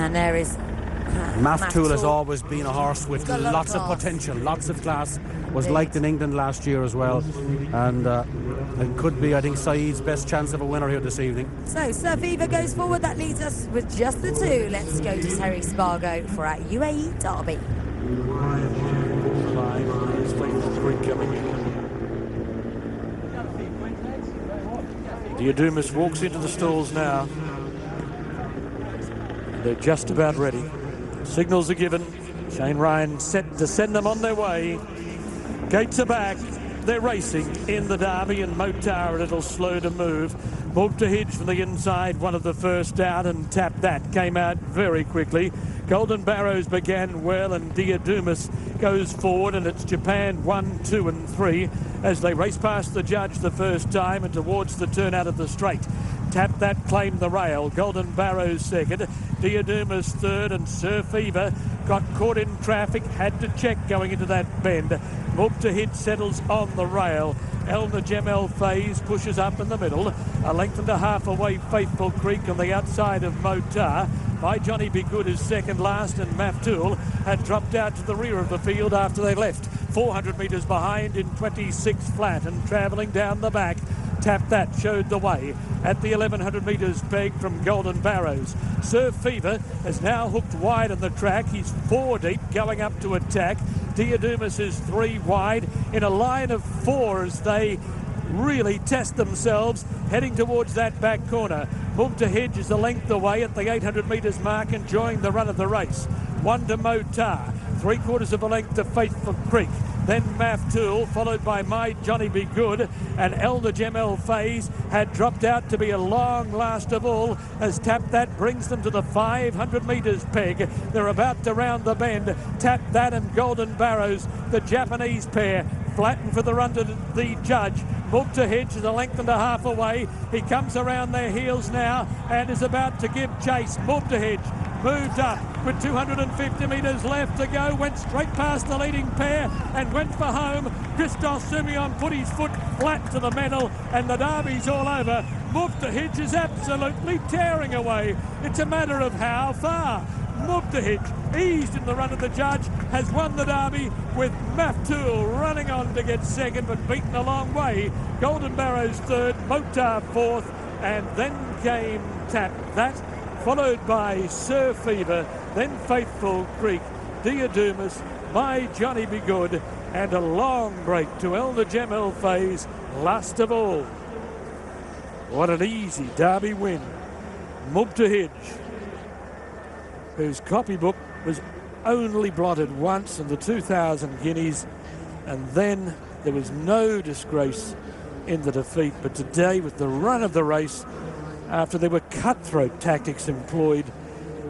And there is Maftool has always been a horse with lots of potential, lots of class. Was liked in England last year as well, and it could be, I think, Saeed's best chance of a winner here this evening. So Sir Fever goes forward. That leaves us with just the two. Let's go to Terry Spargo for our UAE Derby. Diadumas walks into the stalls now. They're just about ready. Signals are given. Shane Ryan set to send them on their way. Gates are back. They're racing in the Derby, and Motaa a little slow to move. Mubtaahij from the inside, one of the first out, and Tap That came out very quickly. Golden Barows began well, and Diadumas goes forward, and it's Japan 1, 2 and 3 as they race past the judge the first time and towards the turn out of the straight. Tap That claimed the rail. Golden Barows second. Diadumas third, and Sir Fever got caught in traffic, had to check going into that bend. Mubtaahij settles on the rail. El Najemel Phase pushes up in the middle. A length and a half away, Faithful Creek on the outside of Motaa. My Johnny Be Good is second last, and Maftool had dropped out to the rear of the field after they left. 400 metres behind in 26 flat, and travelling down the back. Tap That showed the way at the 1100 metres peg from Golden Barows. Sir Fever has now hooked wide on the track. He's 4 deep going up to attack. Diadumas is 3 wide in a line of 4 as they really test themselves heading towards that back corner. Mubtaahij is a length away at the 800 metres mark, enjoying the run of the race. 1 to Motaa, 3/4 of a length to Faithful Creek. Then Maftool, followed by My Johnny Be Good, and El Najemel Phase had dropped out to be a long last of all as Tap That brings them to the 500 metres peg. They're about to round the bend. Tap That and Golden Barows, the Japanese pair, flattened for the run to the judge. Mubtaahij is a length and a half away. He comes around their heels now and is about to give chase. Mubtaahij moved up with 250 metres left to go, went straight past the leading pair and went for home. Christophe Simeon put his foot flat to the metal, and the Derby's all over. Mubtaahij is absolutely tearing away. It's a matter of how far. Mubtaahij, eased in the run of the judge, has won the Derby, with Maftool running on to get second but beaten a long way. Golden Barows third, Motaa fourth, and then came Tap That, followed by Sir Fever, then Faithful Creek, Diadumas, My Johnny Be Good, and a long break to El Najemel Phase last of all. What an easy Derby win. Mubtaahij, whose copybook was only blotted once in the 2,000 guineas, and then there was no disgrace in the defeat. But today, with the run of the race, after there were cutthroat tactics employed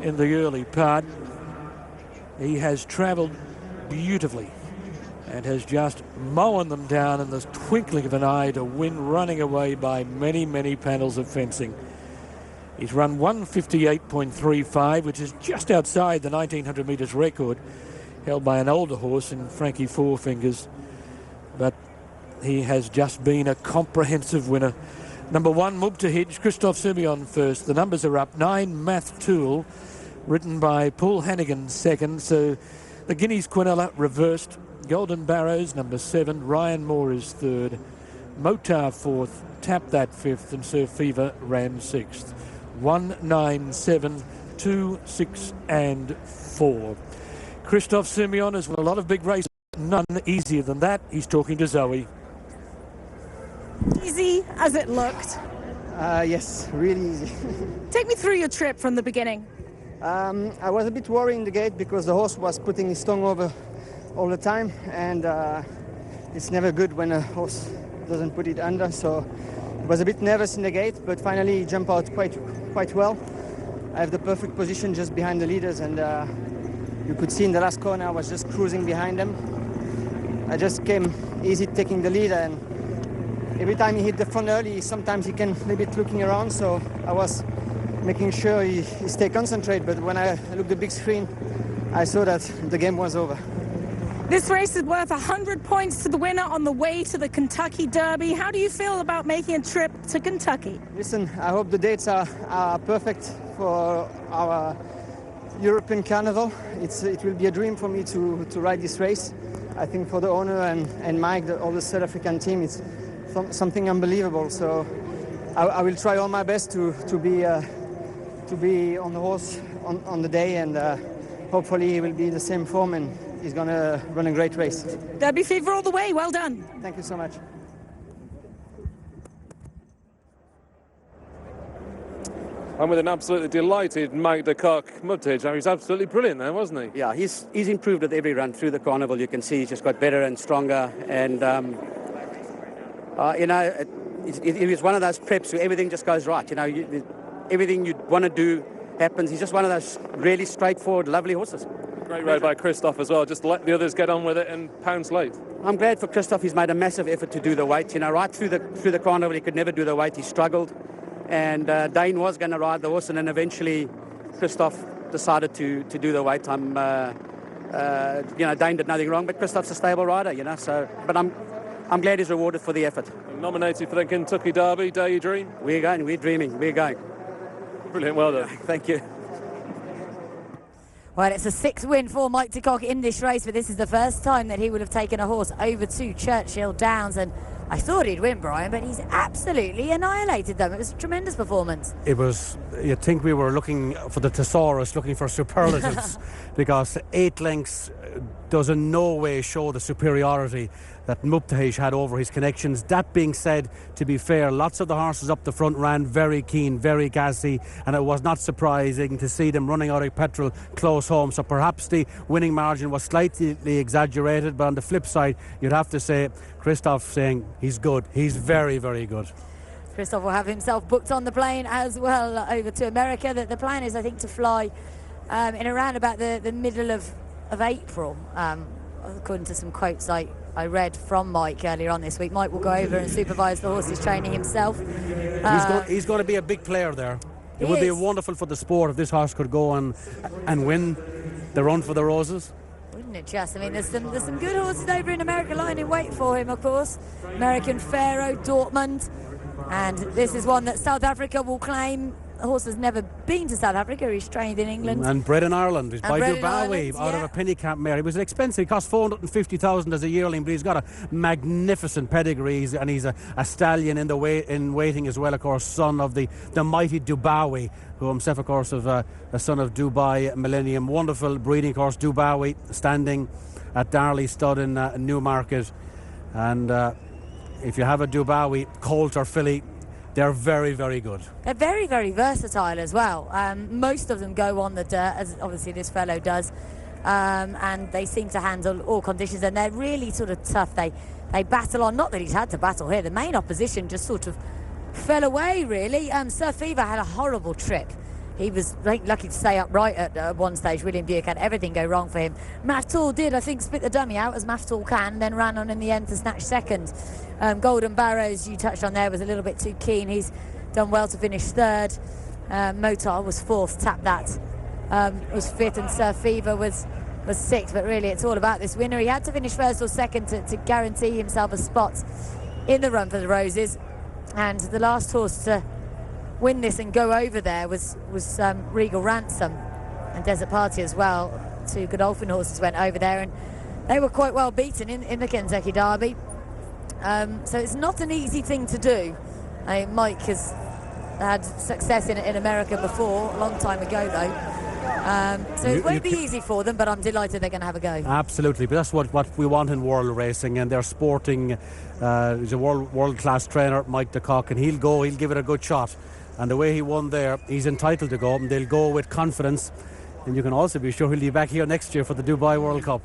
in the early part, he has travelled beautifully and has just mown them down in the twinkling of an eye to win, running away by many, many panels of fencing. He's run 158.35, which is just outside the 1900 metres record held by an older horse in Frankie Four Fingers. But he has just been a comprehensive winner. Number 1, Mubtaahij, Christophe Simeon first. The numbers are up. 9, Maftool, written by Paul Hannigan second. So the Guineas Quinella reversed. Golden Barows, number 7. Ryan Moore is third. Motaa fourth. Tap That fifth. And Sir Fever ran sixth. 1, 9, 7, 2, 6 and 4. Christophe Simeon has won a lot of big races. None easier than that. He's talking to Zoe. Easy as it looked. Yes, really easy. Take me through your trip from the beginning. I was a bit worried in the gate because the horse was putting his tongue over all the time, and it's never good when a horse doesn't put it under, so I was a bit nervous in the gate, but finally he jumped out quite well. I have the perfect position just behind the leaders, and you could see in the last corner I was just cruising behind them. I just came easy taking the lead, and every time he hit the front early, sometimes he can a little bit looking around, so I was making sure he stay concentrated, but when I looked at the big screen, I saw that the game was over. This race is worth 100 points to the winner on the way to the Kentucky Derby. How do you feel about making a trip to Kentucky? Listen, I hope the dates are perfect for our European Carnival. It will be a dream for me to ride this race. I think for the owner and Mike, all the South African team, it's something unbelievable. So I will try all my best to be on the horse on the day, and hopefully he will be in the same form and he's going to run a great race. Derby fever all the way. Well done. Thank you so much. And with an absolutely delighted Mike de Kock Mubtaahij. He's absolutely brilliant there, wasn't he? Yeah, he's improved with every run through the carnival. You can see he's just got better and stronger. And, it was one of those preps where everything just goes right. Everything you want to do happens. He's just one of those really straightforward, lovely horses. Great ride by Christophe as well. Just let the others get on with it and pounce late. I'm glad for Christophe. He's made a massive effort to do the weight. Right through the carnival, he could never do the weight. He struggled. And Dane was going to ride the horse, and then eventually Christophe decided to do the weight. Dane did nothing wrong, but Christophe's a stable rider, But I'm glad he's rewarded for the effort. Nominated for the Kentucky Derby, Daydream. We're dreaming. Brilliant, well done. Thank you. Well, it's a 6th win for Mike de Kock in this race, but this is the first time that he would have taken a horse over to Churchill Downs, and I thought he'd win, Brian, but he's absolutely annihilated them. It was a tremendous performance. It was, you'd think we were looking for the thesaurus, looking for superlatives, because 8 lengths does in no way show the superiority that Mubtaahij had over his connections. That being said, to be fair, lots of the horses up the front ran very keen, very gassy, and it was not surprising to see them running out of petrol close home. So perhaps the winning margin was slightly exaggerated, but on the flip side, you'd have to say Christophe saying he's good. He's very, very good. Christophe will have himself booked on the plane as well over to America. The plan is, I think, to fly in around about the middle of April, according to some quotes I read from Mike earlier on this week. Mike will go over and supervise the horses training himself. He's going to be a big player there. It would be wonderful for the sport if this horse could go and win the Run for the Roses. Wouldn't it just? I mean, there's some good horses over in America lying in wait for him, of course. American Pharaoh, Dortmund, and this is one that South Africa will claim. The horse has never been to South Africa. He's trained in England. And bred in Ireland. He's by Dubawi, out of a penny cap mare. He was expensive. He cost 450,000 as a yearling, but he's got a magnificent pedigree. He's a stallion in waiting as well, of course, son of the mighty Dubawi, who himself, of course, of a son of Dubai Millennium. Wonderful breeding horse, Dubawi, standing at Darley Stud in Newmarket. And if you have a Dubawi, colt or filly, they're very, very good. They're very, very versatile as well. Most of them go on the dirt, as obviously this fellow does, and they seem to handle all conditions, and they're really sort of tough. They battle on. Not that he's had to battle here. The main opposition just sort of fell away, really. Sir Fever had a horrible trip. He was lucky to stay upright at one stage. William Buick had everything go wrong for him. Maftool did, I think, split the dummy out, as Maftool can, and then ran on in the end to snatch second. Golden Barows, you touched on there, was a little bit too keen. He's done well to finish 3rd. Motaa was 4th, Tap That was 5th, and Sir Fever was 6th. But really, it's all about this winner. He had to finish 1st or 2nd to guarantee himself a spot in the Run for the Roses. And the last horse to win this and go over there was Regal Ransom, and Desert Party as well. 2 Godolphin horses went over there, and they were quite well beaten in the Kentucky Derby. So it's not an easy thing to do. Mike has had success in America before, a long time ago though. So it won't be easy for them, but I'm delighted they're going to have a go. Absolutely, but that's what we want in world racing, and they're sporting. He's a world-class trainer, Mike de Kock, and he'll give it a good shot. And the way he won there, he's entitled to go, and they'll go with confidence. And you can also be sure he'll be back here next year for the Dubai World Cup.